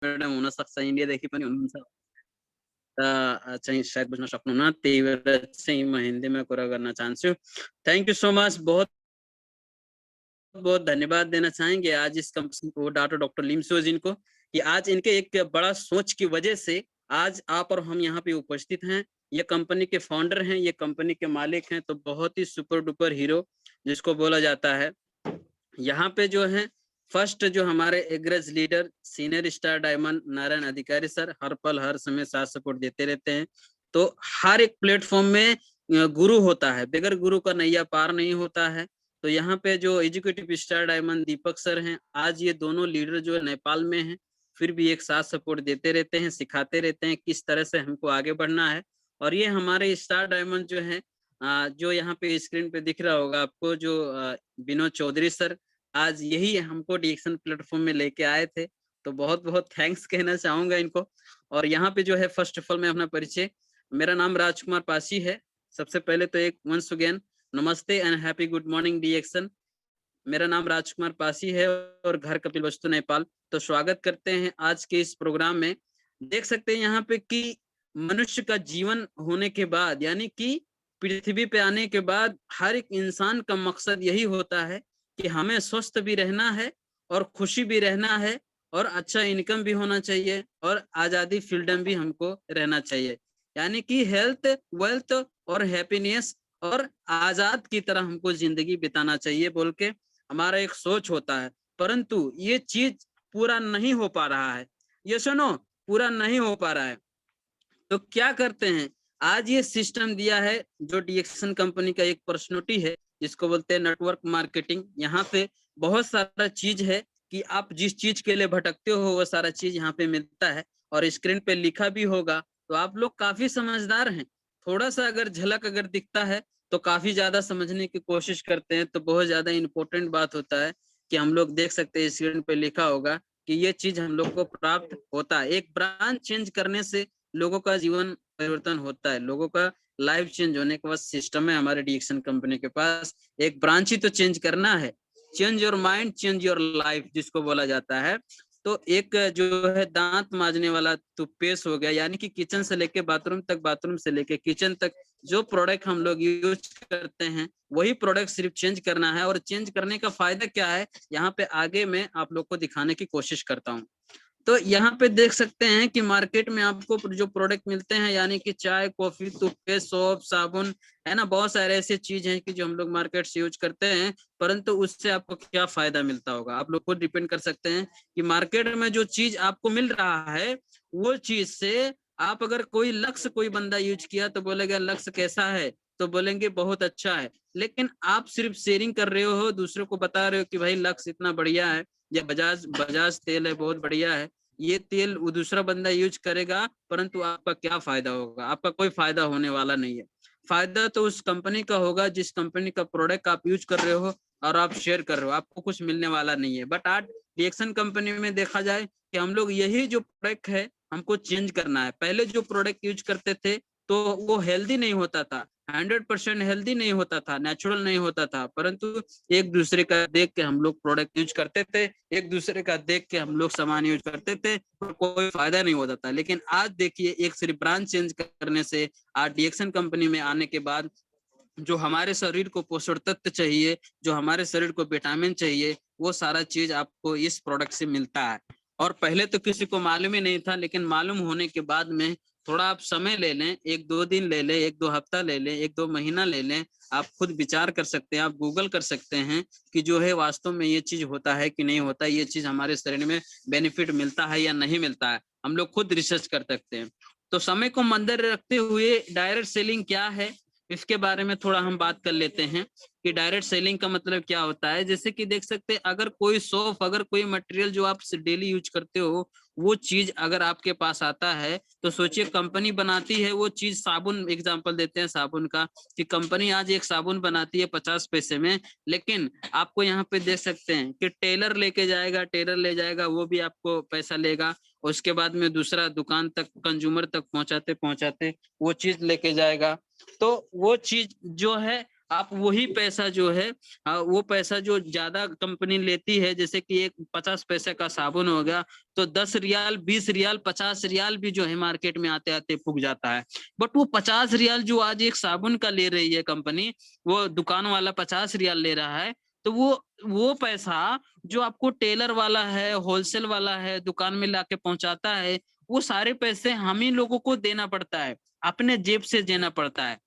Madam हुन सक्छ, इन्डियादेखि पनि हुनुहुन्छ। चाहिँ सायद बुझ्न सक्नुहुन्न, त्यही भएर चाहिँ म हिन्दीमा कुरा गर्न चाहन्छु। Thank you so much. बहुत बहुत धन्यवाद देना चाहेंगे आज इस कंपनी को, डॉक्टर लिमसो जिनको, कि आज इनके एक बड़ा सोच की वजह से आज आप और हम यहाँ पे उपस्थित हैं। ये कंपनी के फाउंडर हैं, ये कंपनी के मालिक हैं, तो बहुत ही सुपर डुपर हीरो जिसको बोला जाता है। यहाँ पे जो है फर्स्ट जो हमारे एग्रेज leader senior star diamond Narayan Adhikari sir हर पल हर समय साथ सपोर्ट देते रहते हैं। तो हर एक प्लेटफॉर्म में गुरु होता है, बगैर गुरु का नैया पार नहीं होता है। तो यहाँ पे जो एजुकेटिव स्टार डायमंड दीपक सर हैं, आज ये दोनों लीडर जो है नेपाल में हैं, फिर भी एक साथ सपोर्ट देते रहते हैं, सिखाते रहते हैं किस तरह से हमको आगे बढ़ना है। और ये हमारे स्टार डायमंड जो है जो यहाँ पे स्क्रीन पे दिख रहा होगा आपको, जो विनोद चौधरी सर, आज यही हमको डिएक्शन प्लेटफॉर्म में लेके आए थे। तो बहुत बहुत थैंक्स कहना चाहूंगा इनको। और यहाँ पे जो है फर्स्ट ऑफ ऑल मैं अपना परिचय, मेरा नाम राजकुमार पासी है। सबसे पहले तो एक वंस अगेन नमस्ते एंड हैप्पी गुड मॉर्निंग डिएक्शन। मेरा नाम राजकुमार पासी है और घर कपिलवस्तु नेपाल। तो स्वागत करते हैं आज के इस प्रोग्राम में। देख सकते हैं यहाँ पे कि मनुष्य का जीवन होने के बाद, यानी कि पृथ्वी पे आने के बाद हर एक इंसान का मकसद यही होता है कि हमें स्वस्थ भी रहना है और खुशी भी रहना है और अच्छा इनकम भी होना चाहिए और आजादी फ्रीडम भी हमको रहना चाहिए। यानी कि हेल्थ, वेल्थ और हैप्पीनेस और आजाद की तरह हमको जिंदगी बिताना चाहिए बोल के हमारा एक सोच होता है। परंतु ये चीज पूरा नहीं हो पा रहा है। ये सुनो, पूरा नहीं हो पा रहा है। तो क्या करते हैं, आज ये सिस्टम दिया है जो डिएक्शन कंपनी का एक पर्सनोलिटी है जिसको बोलते हैं नेटवर्क मार्केटिंग। यहाँ पे बहुत सारा चीज है कि आप जिस चीज के लिए भटकते हो वो सारा चीज यहाँ पे मिलता है और स्क्रीन पे लिखा भी होगा। तो आप लोग काफी समझदार हैं, थोड़ा सा अगर झलक अगर दिखता है तो काफी ज्यादा समझने की कोशिश करते हैं। तो बहुत ज्यादा इंपॉर्टेंट बात होता है कि हम लोग देख सकते हैं स्क्रीन पे लिखा होगा कि ये चीज हम लोग को प्राप्त होता है। एक ब्रांच चेंज करने से लोगों का जीवन परिवर्तन होता है, लोगों का लाइफ चेंज होने के बाद सिस्टम है हमारे डिएक्शन कंपनी के पास। एक ब्रांच ही तो चेंज करना है, change your mind change your life जिसको बोला जाता है। तो एक जो है दांत मांजने वाला टूथपेस्ट हो गया, यानी कि किचन से लेके बाथरूम तक, बाथरूम से लेके किचन तक जो प्रोडक्ट हम लोग यूज करते हैं वही प्रोडक्ट सिर्फ चेंज करना है। और चेंज करने का फायदा क्या है यहाँ पे आगे मैं आप लोग को दिखाने की कोशिश करता हूँ। तो यहाँ पे देख सकते हैं कि मार्केट में आपको जो प्रोडक्ट मिलते हैं, यानी कि चाय, कॉफी, टूथपेस्ट, सोप, साबुन, है ना, बहुत सारे ऐसे चीज हैं कि जो हम लोग मार्केट से यूज करते हैं। परंतु उससे आपको क्या फायदा मिलता होगा, आप लोग खुद डिपेंड कर सकते हैं कि मार्केट में जो चीज आपको मिल रहा है वो चीज से आप अगर कोई लक्ष्य कोई बंदा यूज किया तो बोलेगा लक्ष्य कैसा है, तो बोलेंगे बहुत अच्छा है। लेकिन आप सिर्फ शेयरिंग कर रहे हो, दूसरों को बता रहे हो कि भाई लक्ष्य इतना बढ़िया है, या बजाज बजाज तेल है बहुत बढ़िया है, ये तेल वो दूसरा बंदा यूज करेगा, परंतु आपका क्या फायदा होगा, आपका कोई फायदा होने वाला नहीं है। फायदा तो उस कंपनी का होगा जिस कंपनी का प्रोडक्ट आप यूज कर रहे हो और आप शेयर कर रहे हो, आपको कुछ मिलने वाला नहीं है। बट आज रिएक्शन कंपनी में देखा जाए कि हम लोग यही जो प्रोडक्ट है हमको चेंज करना है। पहले जो प्रोडक्ट यूज करते थे तो वो हेल्दी नहीं होता था, 100% हेल्दी नहीं होता था, नेचुरल नहीं होता था, परंतु एक दूसरे का देख के हम लोग प्रोडक्ट यूज करते थे, एक दूसरे का देख के हम लोग सामान यूज करते थे और कोई फायदा नहीं होता था। लेकिन आज देखिए एक सिर्फ ब्रांच चेंज करने से, आज डिएक्शन कंपनी में आने के बाद जो हमारे शरीर को पोषण तत्व चाहिए, जो हमारे शरीर को विटामिन चाहिए, वो सारा चीज आपको इस प्रोडक्ट से मिलता है। और पहले तो किसी को मालूम ही नहीं था, लेकिन मालूम होने के बाद में थोड़ा आप समय ले लें, 1-2 दिन ले लें, 1-2 हफ्ता ले लें, 1-2 महीना ले लें, आप खुद विचार कर सकते हैं, आप गूगल कर सकते हैं कि जो है वास्तव में ये चीज होता है कि नहीं होता, ये चीज हमारे शरीर में बेनिफिट मिलता है या नहीं मिलता है, हम लोग खुद रिसर्च कर सकते हैं। तो समय को मंदर रखते हुए डायरेक्ट सेलिंग क्या है इसके बारे में थोड़ा हम बात कर लेते हैं कि डायरेक्ट सेलिंग का मतलब क्या होता है। जैसे कि देख सकते हैं अगर कोई सोप, अगर कोई मटेरियल जो आप डेली यूज करते हो वो चीज अगर आपके पास आता है, तो सोचिए कंपनी बनाती है वो चीज, साबुन एग्जांपल देते हैं साबुन का, कि कंपनी आज एक साबुन बनाती है 50 पैसे में, लेकिन आपको यहाँ पे देख सकते हैं कि टेलर लेके जाएगा, टेलर ले जाएगा, वो भी आपको पैसा लेगा। उसके बाद में दूसरा दुकान तक, कंज्यूमर तक पहुंचाते पहुंचाते वो चीज लेके जाएगा। तो वो चीज जो है आप वही पैसा जो है वो पैसा जो ज्यादा कंपनी लेती है, जैसे कि एक 50 पैसे का साबुन हो गया, तो 10 रियाल, 20 रियाल, 50 रियाल भी जो है मार्केट में आते आते फूक जाता है। बट वो 50 रियाल जो आज एक साबुन का ले रही है कंपनी, वो दुकान वाला 50 रियाल ले रहा है, तो वो पैसा जो आपको टेलर वाला है, होलसेल वाला है, दुकान में लाके पहुंचाता है, वो सारे पैसे हम ही लोगों को देना पड़ता है, अपने जेब से देना पड़ता है।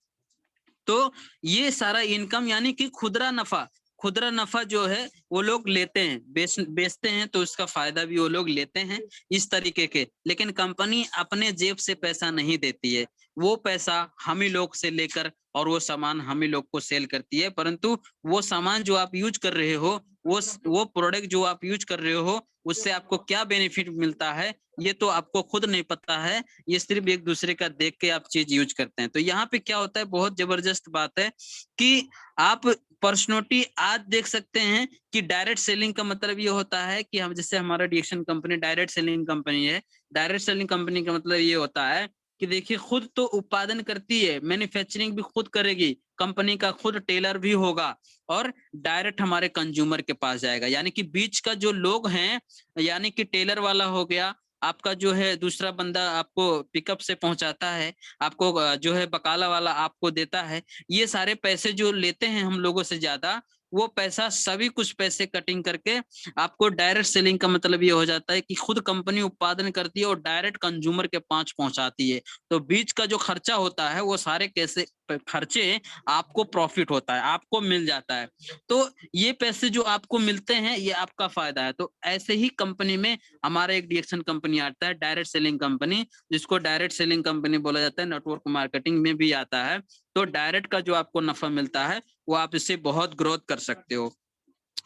तो ये सारा इनकम यानी कि खुदरा नफा जो है वो लोग लेते हैं, बेचते हैं, तो उसका फायदा भी वो लोग लेते हैं इस तरीके के। लेकिन कंपनी अपने जेब से पैसा नहीं देती है, वो पैसा हम ही लोग से लेकर और वो सामान हम ही लोग को सेल करती है। परंतु वो सामान जो आप यूज कर रहे हो, वो प्रोडक्ट जो आप यूज कर रहे हो, उससे आपको क्या बेनिफिट मिलता है, ये तो आपको खुद नहीं पता है। ये सिर्फ एक दूसरे का देख के आप चीज यूज करते हैं। तो यहाँ पे क्या होता है, बहुत जबरदस्त बात है कि आप पर्सनोलिटी आज देख सकते हैं कि डायरेक्ट सेलिंग का मतलब ये होता है कि हम, जैसे हमारा डिएक्शन कंपनी डायरेक्ट सेलिंग कंपनी है। डायरेक्ट सेलिंग कंपनी का मतलब ये होता है कि देखिए, खुद तो उत्पादन करती है, मैन्युफैक्चरिंग भी खुद करेगी, कंपनी का खुद टेलर भी होगा, और डायरेक्ट हमारे कंज्यूमर के पास जाएगा। यानी कि बीच का जो लोग हैं, यानी कि टेलर वाला हो गया, आपका जो है दूसरा बंदा आपको पिकअप से पहुंचाता है, आपको जो है बकाला वाला आपको देता है, ये सारे पैसे जो लेते हैं हम लोगों से ज्यादा, वो पैसा सभी कुछ पैसे कटिंग करके आपको डायरेक्ट सेलिंग का मतलब ये हो जाता है कि खुद कंपनी उत्पादन करती है और डायरेक्ट कंज्यूमर के पास पहुंचाती है। तो बीच का जो खर्चा होता है, वो सारे कैसे खर्चे आपको प्रॉफिट होता है, आपको मिल जाता है। तो ये पैसे जो आपको मिलते हैं, ये आपका फायदा है। तो ऐसे ही कंपनी में हमारा एक डिएक्शन कंपनी आता है, डायरेक्ट सेलिंग कंपनी, जिसको डायरेक्ट सेलिंग कंपनी बोला जाता है, नेटवर्क मार्केटिंग में भी आता है। तो डायरेक्ट का जो आपको नफा मिलता है, वो आप इससे बहुत ग्रोथ कर सकते हो।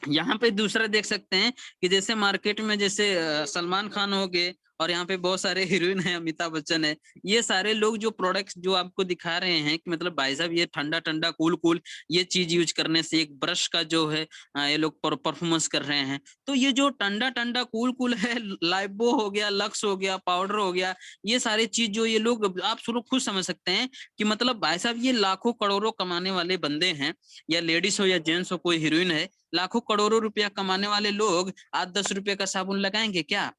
यहाँ पे दूसरा देख सकते हैं कि जैसे मार्केट में जैसे सलमान खान हो गए, और यहाँ पे बहुत सारे हीरोइन है, अमिताभ बच्चन है, ये सारे लोग जो प्रोडक्ट्स जो आपको दिखा रहे हैं कि मतलब भाई साहब ये ठंडा ठंडा कूल कूल ये चीज यूज करने से, एक ब्रश का जो है ये लोग परफॉर्मेंस कर रहे हैं। तो ये जो ठंडा ठंडा कूल कूल है, लाइबो हो गया, लक्स हो गया, पाउडर हो गया, ये सारी चीज जो ये लोग, आप शुरू खुद समझ सकते हैं कि मतलब भाई साहब ये लाखों करोड़ों कमाने वाले बंदे हैं, या लेडीज हो या जेंट्स हो, कोई हीरोइन है, लाखों करोड़ों रुपया कमाने वाले लोग आज 10 रुपए का साबुन लगाएंगे क्या?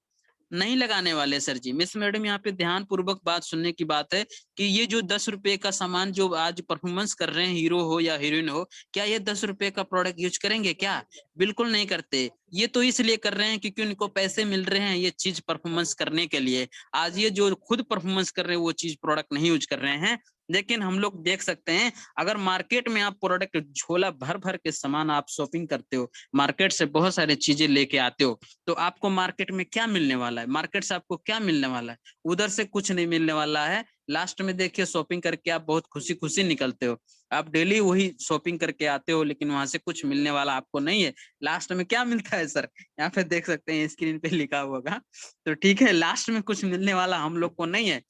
नहीं लगाने वाले सर जी। मिस मैडम, यहाँ पे ध्यान पूर्वक बात सुनने की बात है कि ये जो 10 रुपए का सामान जो आज परफॉर्मेंस कर रहे हैं, हीरो हो या हीरोइन हो, क्या ये 10 रुपए का प्रोडक्ट यूज करेंगे क्या? बिल्कुल नहीं करते। ये तो इसलिए कर रहे हैं क्योंकि उनको पैसे मिल रहे हैं ये चीज परफॉर्मेंस करने के लिए। आज ये जो खुद परफॉर्मेंस कर रहे हैं, वो चीज प्रोडक्ट नहीं यूज कर रहे हैं। लेकिन हम लोग देख सकते हैं, अगर मार्केट में आप प्रोडक्ट झोला भर भर के सामान आप शॉपिंग करते हो, मार्केट से बहुत सारी चीजें लेके आते हो, तो आपको मार्केट में क्या मिलने वाला है? मार्केट से आपको क्या मिलने वाला है? उधर से कुछ नहीं मिलने वाला है। लास्ट में देखिए, शॉपिंग करके आप बहुत खुशी खुशी निकलते हो, आप डेली वही शॉपिंग करके आते हो, लेकिन वहां से कुछ मिलने वाला आपको नहीं है। लास्ट में क्या मिलता है सर? यहाँ पे देख सकते हैं, स्क्रीन पे लिखा होगा। तो ठीक है, लास्ट में कुछ मिलने वाला हम लोग को नहीं है।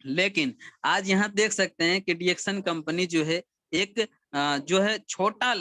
लेकिन आज यहाँ देख सकते हैं कि डिएक्शन कंपनी जो है, एक जो है छोटा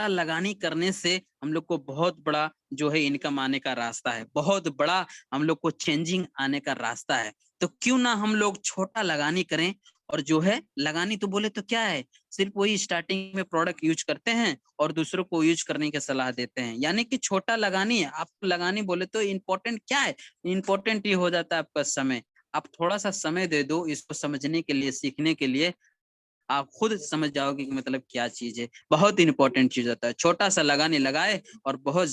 लगानी करने से हम लोग को बहुत बड़ा जो है इनकम आने का रास्ता है, बहुत बड़ा हम लोग को चेंजिंग आने का रास्ता है। तो क्यों ना हम लोग छोटा लगानी करें, और जो है लगानी तो बोले तो क्या है, सिर्फ वही स्टार्टिंग में प्रोडक्ट यूज करते हैं और दूसरों को यूज करने की सलाह देते हैं। यानी कि छोटा लगानी है। आप लगानी बोले तो इम्पोर्टेंट क्या है? इम्पोर्टेंट ये हो जाता है आपका समय। आप थोड़ा सा समय दे दो इसको समझने के लिए, सीखने के लिए, आप खुद समझ जाओगे कि मतलब क्या चीज है। बहुत इंपॉर्टेंट चीज होता है। छोटा सा लगाने लगाए और बहुत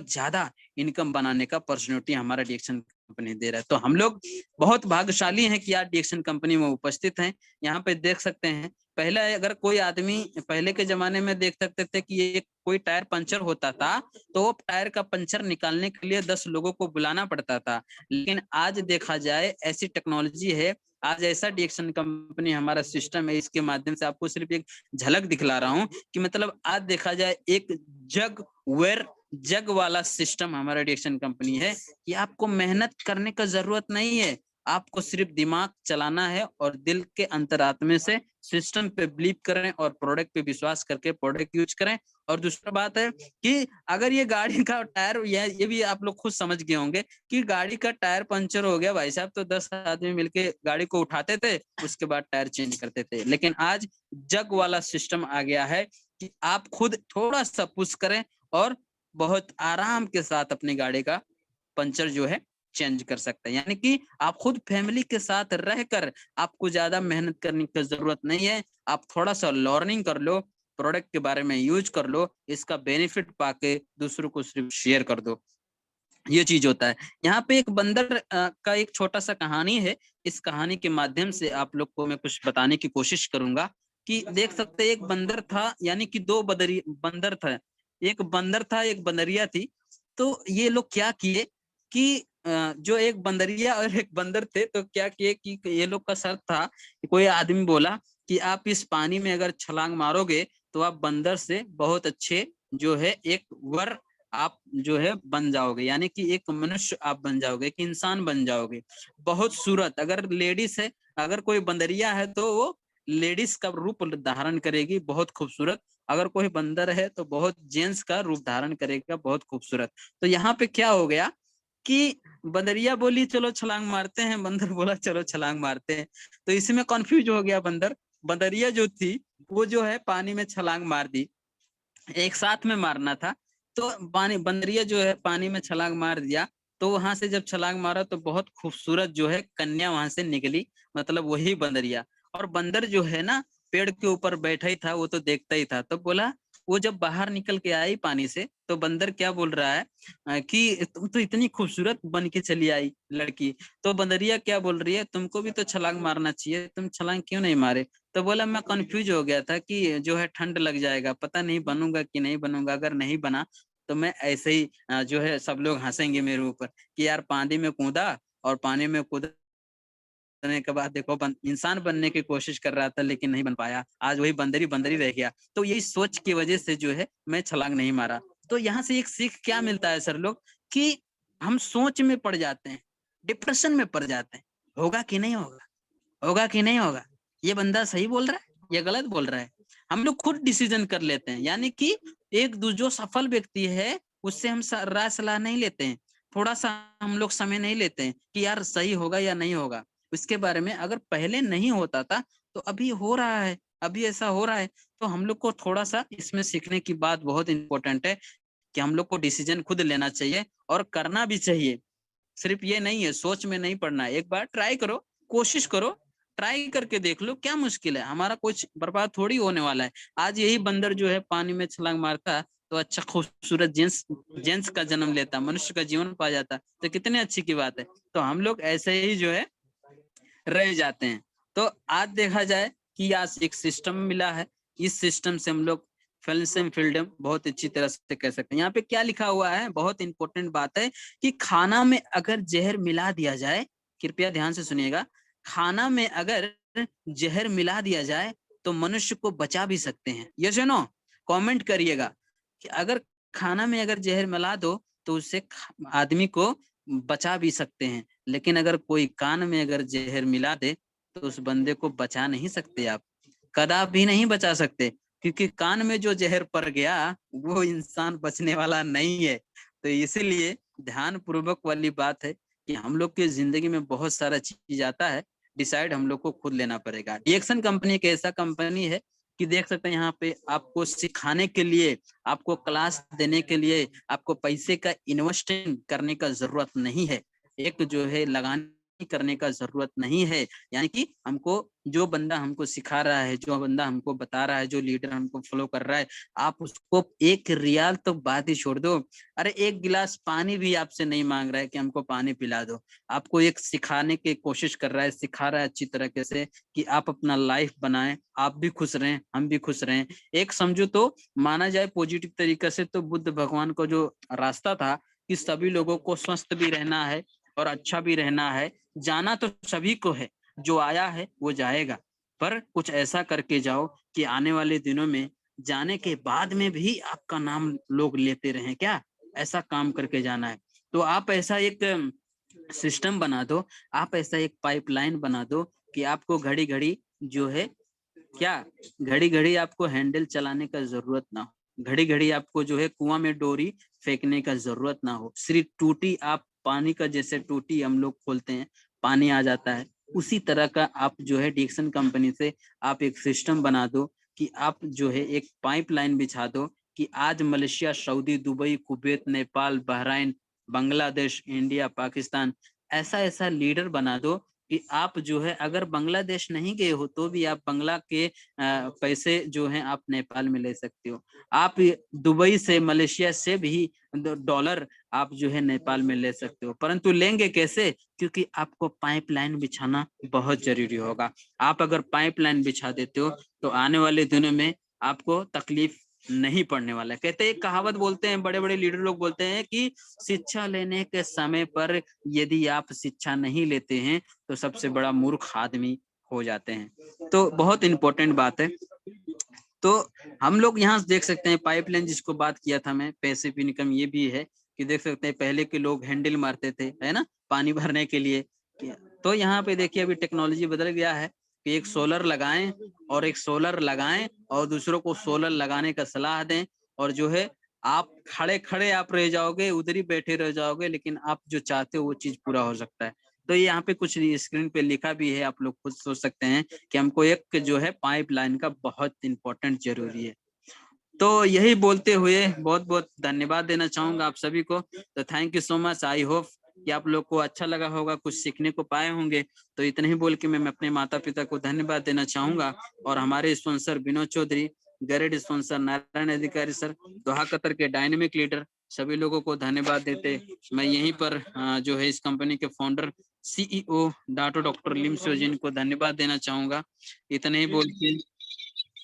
ज्यादा इनकम बनाने का अपॉर्चुनिटी हमारा डिएक्शन कंपनी दे रहा है। तो हम लोग बहुत भाग्यशाली हैं कि आज डिएक्शन कंपनी में उपस्थित हैं। यहाँ पे देख सकते हैं, पहले अगर कोई आदमी, पहले के जमाने में देख सकते थे कि ये कोई टायर पंचर होता था, तो वो टायर का पंचर निकालने के लिए 10 लोगों को बुलाना पड़ता था। लेकिन आज देखा जाए, ऐसी टेक्नोलॉजी है, आज ऐसा डिएक्शन कंपनी हमारा सिस्टम है, इसके माध्यम से आपको सिर्फ एक झलक दिखला रहा हूँ कि मतलब आज देखा जाए, एक जग वाला सिस्टम हमारा डिएक्शन कंपनी है कि आपको मेहनत करने का जरूरत नहीं है। आपको सिर्फ दिमाग चलाना है और दिल के अंतरात्मे से सिस्टम पे बिलीव करें और प्रोडक्ट पे विश्वास करके प्रोडक्ट यूज करें। और दूसरा बात है कि अगर ये गाड़ी का टायर, ये भी आप लोग खुद समझ गए होंगे कि गाड़ी का टायर पंचर हो गया भाई साहब तो 10 आदमी मिलके गाड़ी को उठाते थे, उसके बाद टायर चेंज करते थे। लेकिन आज जग वाला सिस्टम आ गया है कि आप खुद थोड़ा सा पुश करें और बहुत आराम के साथ अपनी गाड़ी का पंचर जो है चेंज कर सकते हैं। यानी कि आप खुद फैमिली के साथ रहकर आपको ज्यादा मेहनत करने की जरूरत नहीं है। आप थोड़ा सा लर्निंग कर लो, प्रोडक्ट के बारे में यूज कर लो, इसका बेनिफिट पाके दूसरों को सिर्फ शेयर कर दो। ये चीज होता है। यहाँ पे एक बंदर का एक छोटा सा कहानी है। इस कहानी के माध्यम से आप लोग को मैं कुछ बताने की कोशिश करूंगा कि देख सकते एक बंदर था, यानी कि दो बंदर था। एक बंदर था, एक बंदरिया थी। तो ये लोग क्या किए कि जो एक बंदरिया और एक बंदर थे तो क्या किए कि ये लोग का शर्त था कि कोई आदमी बोला कि आप इस पानी में अगर छलांग मारोगे तो आप बंदर से बहुत अच्छे जो है एक वर आप जो है बन जाओगे, यानी कि एक मनुष्य आप बन जाओगे, एक इंसान बन जाओगे बहुत सूरत। अगर लेडीज है, अगर कोई बंदरिया है तो वो लेडीज का रूप धारण करेगी, बहुत खूबसूरत। अगर कोई बंदर है तो बहुत जेंट्स का रूप धारण करेगा, बहुत खूबसूरत। तो यहाँ पे क्या हो गया कि बंदरिया बोली चलो छलांग मारते हैं, बंदर बोला चलो छलांग मारते हैं। तो इसमें कंफ्यूज हो गया बंदर। बंदरिया जो थी वो जो है पानी में छलांग मार दी, एक साथ में मारना था। तो पानी बंदरिया जो है पानी में छलांग मार दिया। तो वहां से जब छलांग मारा तो बहुत खूबसूरत जो है कन्या वहां से निकली, मतलब वही बंदरिया। और बंदर जो है ना पेड़ के ऊपर बैठा ही था, वो तो देखता ही था। तो बोला, वो जब बाहर निकल के आई पानी से तो बंदर क्या बोल रहा है कि तुम तो इतनी खूबसूरत बन के चली आई लड़की। तो बंदरिया क्या बोल रही है, तुमको भी तो छलांग मारना चाहिए, तुम छलांग क्यों नहीं मारे। तो बोला मैं कंफ्यूज हो गया था कि जो है ठंड लग जाएगा, पता नहीं बनूंगा कि नहीं बनूंगा। अगर नहीं बना तो मैं ऐसे ही जो है सब लोग हंसेंगे मेरे ऊपर कि यार पानी में कूदा और पानी में कूदने के बाद देखो इंसान बनने की कोशिश कर रहा था लेकिन नहीं बन पाया, आज वही बंदरी बंदरी रह गया। तो यही सोच की वजह से जो है मैं छलांग नहीं मारा। तो यहाँ से एक सीख क्या मिलता है सर लोग कि हम सोच में पड़ जाते हैं, डिप्रेशन में पड़ जाते हैं, होगा कि नहीं होगा, होगा कि नहीं होगा, ये बंदा सही बोल रहा है, ये गलत बोल रहा है। हम लोग खुद डिसीजन कर लेते हैं। यानी कि एक जो सफल व्यक्ति है उससे हम राय सलाह नहीं लेते हैं, थोड़ा सा हम लोग समय नहीं लेते हैं कि यार सही होगा या नहीं होगा उसके बारे में। अगर पहले नहीं होता था तो अभी हो रहा है, अभी ऐसा हो रहा है। तो हम लोग को थोड़ा सा इसमें सीखने की बात बहुत इंपॉर्टेंट है कि हम लोग को डिसीजन खुद लेना चाहिए और करना भी चाहिए। सिर्फ ये नहीं है सोच में नहीं पड़ना है, एक बार ट्राई करो, कोशिश करो, ट्राई करके देख लो, क्या मुश्किल है, हमारा कुछ बर्बाद थोड़ी होने वाला है। आज यही बंदर जो है पानी में छलांग मारता तो अच्छा खूबसूरत जेंट्स जेंट्स का जन्म लेता, मनुष्य का जीवन पा जाता, तो कितने अच्छी की बात है। तो हम लोग ऐसे ही जो है रह जाते हैं। तो आज देखा जाए कि आज एक सिस्टम मिला है, इस सिस्टम से हम लोग फ्रीडम बहुत अच्छी तरह से कह सकते हैं। यहाँ पे क्या लिखा हुआ है, बहुत इंपॉर्टेंट बात है कि खाना में अगर जहर मिला दिया जाए, कृपया ध्यान से सुनिएगा, खाना में अगर जहर मिला दिया जाए तो मनुष्य को बचा भी सकते हैं। यस या नो, कमेंट करिएगा कि अगर खाना में अगर जहर मिला दो तो उससे आदमी को बचा भी सकते हैं, लेकिन अगर कोई कान में अगर जहर मिला दे तो उस बंदे को बचा नहीं सकते आप, कदापि नहीं बचा सकते। क्योंकि कान में जो जहर पड़ गया वो इंसान बचने वाला नहीं है। तो इसीलिए ध्यान पूर्वक वाली बात है कि हम लोग की जिंदगी में बहुत सारा चीज आता है, डिसाइड हम लोग को खुद लेना पड़ेगा। रिएक्शन कंपनी एक ऐसा कंपनी है कि देख सकते हैं यहाँ पे आपको सिखाने के लिए, आपको क्लास देने के लिए आपको पैसे का इन्वेस्टिंग करने का जरूरत नहीं है, एक जो है लगाने करने का जरूरत नहीं है। यानी कि हमको जो बंदा हमको सिखा रहा है, जो बंदा हमको बता रहा है, जो लीडर हमको फॉलो कर रहा है, आप उसको एक रियाल तो बात ही छोड़ दो, अरे एक गिलास पानी भी आपसे नहीं मांग रहा है कि हमको पानी पिला दो। आपको एक सिखाने की कोशिश कर रहा है, सिखा रहा है अच्छी तरीके से कि आप अपना लाइफ बनाएं, आप भी खुश रहें, हम भी खुश रहें। एक समझो तो माना जाए पॉजिटिव तरीके से तो बुद्ध भगवान को जो रास्ता था कि सभी लोगों को स्वस्थ भी रहना है और अच्छा भी रहना है, जाना तो सभी को है, जो आया है वो जाएगा, पर कुछ ऐसा करके जाओ कि आने वाले दिनों में जाने के बाद में भी आपका नाम लोग लेते रहें, क्या ऐसा काम करके जाना है। तो आप ऐसा एक सिस्टम बना दो, आप ऐसा एक पाइपलाइन बना दो कि आपको घड़ी-घड़ी जो है क्या घड़ी-घड़ी आपको हैंडल चलाने का ज़रूरत ना हो। घड़ी-घड़ी आपको जो है कुआँ में डोरी फेंकने का ज़रूरत ना हो। सिर्फ़ टूटी आप पानी का जैसे टूटी हम लोग खोलते हैं, पानी आ जाता है। उसी तरह का आप जो है डिक्सन कंपनी से आप एक सिस्टम बना दो कि आप जो है एक पाइपलाइन बिछा दो कि आज Malaysia, Saudi, Dubai, Kuwait, Nepal, Bahrain, Bangladesh, India, Pakistan ऐसा-ऐसा लीडर बना दो कि आप जो है अगर बांग्लादेश नहीं गए हो तो भी आप बांग्ला के पैसे जो हैं आप नेपाल में ले सकते हो। आप दुबई से मलेशिया से भी डॉलर आप जो है नेपाल में ले सकते हो, परंतु लेंगे कैसे? क्योंकि आपको पाइपलाइन बिछाना बहुत जरूरी होगा। आप अगर पाइपलाइन बिछा देते हो तो आने वाले दिनों में आपको तकलीफ नहीं पड़ने वाला है। कहते हैं, एक कहावत बोलते हैं, बड़े-बड़े लीडर लोग बोलते हैं कि शिक्षा लेने के समय पर यदि आप शिक्षा नहीं लेते हैं तो सबसे बड़ा मूर्ख आदमी हो जाते हैं। तो बहुत इम्पोर्टेंट बात है। तो हम लोग यहाँ देख सकते हैं पाइपलाइन जिसको बात किया था मैं, पैसिव इनकम ये भी है कि देख सकते हैं पहले के लोग हैंडल मारते थे, है ना? पानी भरने के लिए। तो यहाँ पे देखिए अभी टेक्नोलॉजी बदल गया है कि एक सोलर लगाएं और एक सोलर लगाएं और दूसरों को सोलर लगाने का सलाह दें और जो है आप खड़े-खड़े आप रह जाओगे, उधर ही बैठे रह जाओगे, लेकिन आप जो चाहते हो वो चीज़ पूरा हो सकता है। तो ये यहाँ पे कुछ स्क्रीन पे लिखा भी है, आप लोग खुद सोच सकते हैं कि हमको एक जो है पाइपलाइन का बहुत इम्पोर्टेंट ज़रूरी है। तो यही बोलते हुए बहुत-बहुत धन्यवाद देना चाहूँगा आप सभी को। तो thank you so much. I hope कि आप लोग को अच्छा लगा होगा, कुछ सीखने को पाए होंगे। तो इतना ही बोल के मैं अपने माता-पिता को धन्यवाद देना चाहूँगा और हमारे sponsor Vinod Chaudhary, great sponsor Narayan Adhikari sir, Doha Qatar के डायनामिक लीडर, सभी लोगों को धन्यवाद देते मैं यहीं पर जो है इस कंपनी के फाउंडर सीईओ डॉक्टर लिम सोजिन को धन्यवाद देना चाहूँगा। इतना ही बोल के